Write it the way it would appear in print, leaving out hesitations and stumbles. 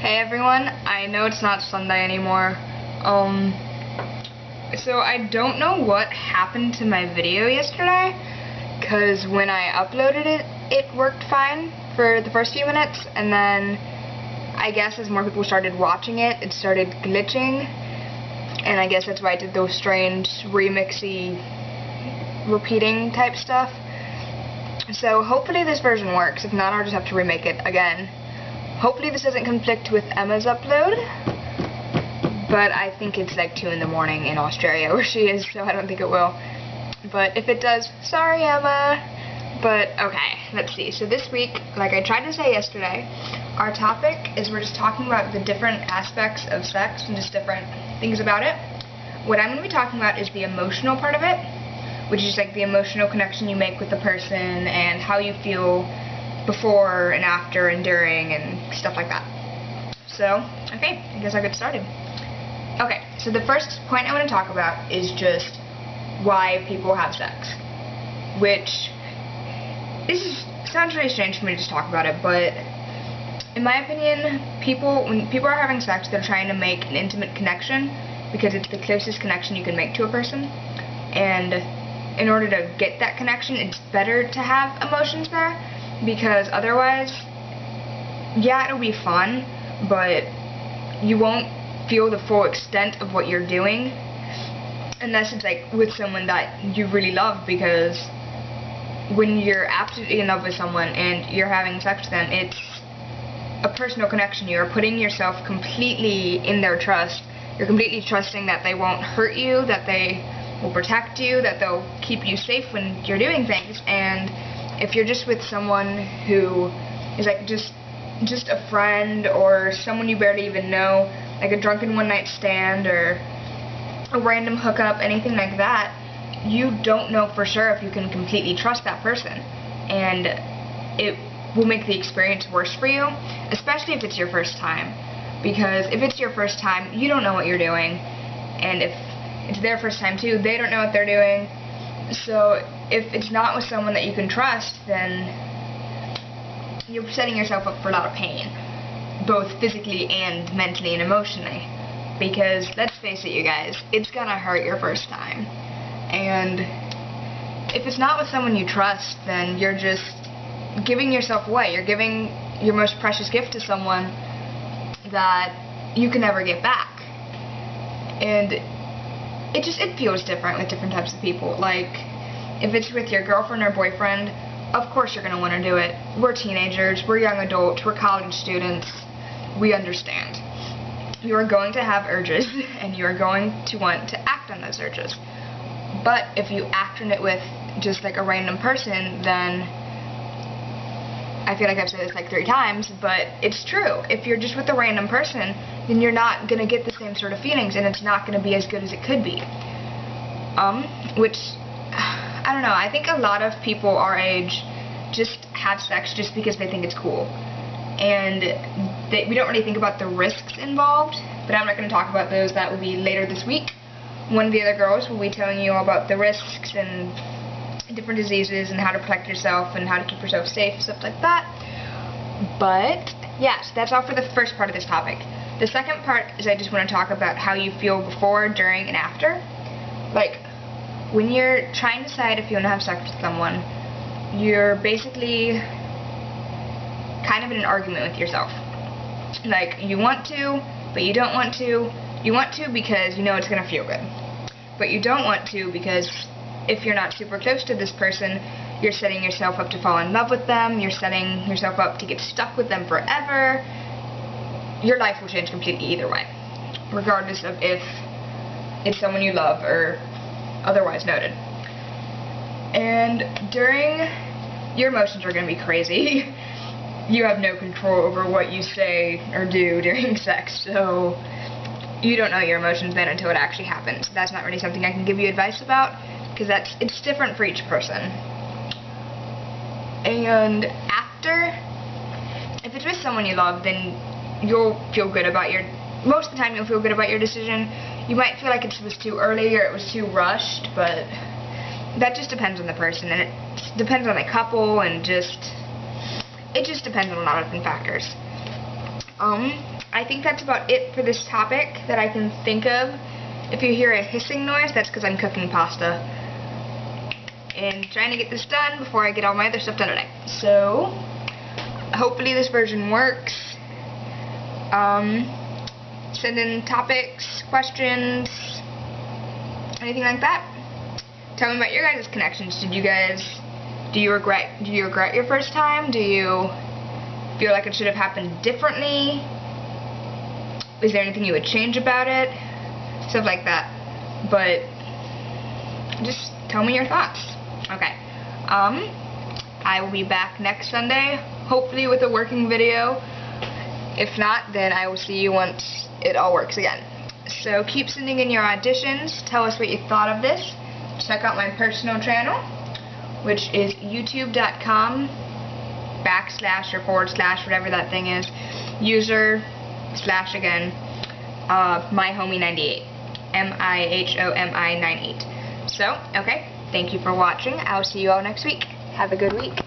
Hey everyone, I know it's not Sunday anymore. So I don't know what happened to my video yesterday, because when I uploaded it, it worked fine for the first few minutes, and then I guess as more people started watching it, it started glitching, and I guess that's why I did those strange remixy repeating type stuff. So hopefully this version works. If not, I'll just have to remake it again. Hopefully this doesn't conflict with Emma's upload, but I think it's like 2 in the morning in Australia where she is, so I don't think it will. But if it does, sorry Emma. But okay, let's see. So this week, like I tried to say yesterday, our topic is we're just talking about the different aspects of sex and just different things about it. What I'm going to be talking about is the emotional part of it, which is like the emotional connection you make with the person and how you feel before and after and during and stuff like that. So, okay, I guess I'll get started. Okay, so the first point I want to talk about is just why people have sex. Which, sounds really strange for me to just talk about it, but in my opinion, when people are having sex, they're trying to make an intimate connection because it's the closest connection you can make to a person. And in order to get that connection, it's better to have emotions there, because otherwise, yeah, it'll be fun, but you won't feel the full extent of what you're doing unless it's like with someone that you really love, because when you're absolutely in love with someone and you're having sex with them, it's a personal connection. You're putting yourself completely in their trust. You're completely trusting that they won't hurt you, that they will protect you, that they'll keep you safe when you're doing things. And if you're just with someone who is like just a friend or someone you barely even know, like a drunken one-night stand or a random hookup, anything like that, you don't know for sure if you can completely trust that person, and it will make the experience worse for you, especially if it's your first time. Because if it's your first time, you don't know what you're doing, and if it's their first time too, they don't know what they're doing. So if it's not with someone that you can trust, then you're setting yourself up for a lot of pain, both physically and mentally and emotionally. Because let's face it, you guys, it's gonna hurt your first time. And if it's not with someone you trust, then you're just giving yourself away. You're giving your most precious gift to someone that you can never get back. And it feels different with different types of people. Like, if it's with your girlfriend or boyfriend, of course you're going to want to do it. We're teenagers, we're young adults, we're college students, we understand. You are going to have urges, and you are going to want to act on those urges. But if you act on it with just like a random person, then I feel like I've said this like 3 times, but it's true. If you're just with a random person, then you're not going to get the same sort of feelings, and it's not going to be as good as it could be. Which, I don't know, I think a lot of people our age just have sex just because they think it's cool. And we don't really think about the risks involved, but I'm not going to talk about those. That will be later this week. One of the other girls will be telling you about the risks and different diseases and how to protect yourself and how to keep yourself safe, stuff like that. But yes, that's all for the first part of this topic. The second part is I just want to talk about how you feel before, during, and after. Like, when you're trying to decide if you want to have sex with someone, you're basically kind of in an argument with yourself. Like, you want to, but you don't want to. You want to because you know it's going to feel good. But you don't want to because if you're not super close to this person, you're setting yourself up to fall in love with them, you're setting yourself up to get stuck with them forever. Your life will change completely either way, regardless of if it's someone you love or otherwise noted. And your emotions are going to be crazy. You have no control over what you say or do during sex, so you don't know your emotions then until it actually happens. That's not really something I can give you advice about, because it's different for each person. And after, if it's with someone you love, then you'll feel good about most of the time you'll feel good about your decision. You might feel like it was too early or it was too rushed, but that just depends on the person, and it depends on the couple, and it just depends on a lot of different factors. I think that's about it for this topic that I can think of. If you hear a hissing noise, that's because I'm cooking pasta and trying to get this done before I get all my other stuff done today. So, hopefully this version works. Send in topics, questions, anything like that. Tell me about your guys' connections. Do you regret your first time? Do you feel like it should have happened differently? Is there anything you would change about it? Stuff like that. But just tell me your thoughts. Okay. I will be back next Sunday, hopefully with a working video. If not, then I will see you once it all works again. So keep sending in your auditions. Tell us what you thought of this. Check out my personal channel, which is youtube.com// whatever that thing is, user / again, myhomie98, MIHOMI98. So, okay, thank you for watching. I'll see you all next week. Have a good week.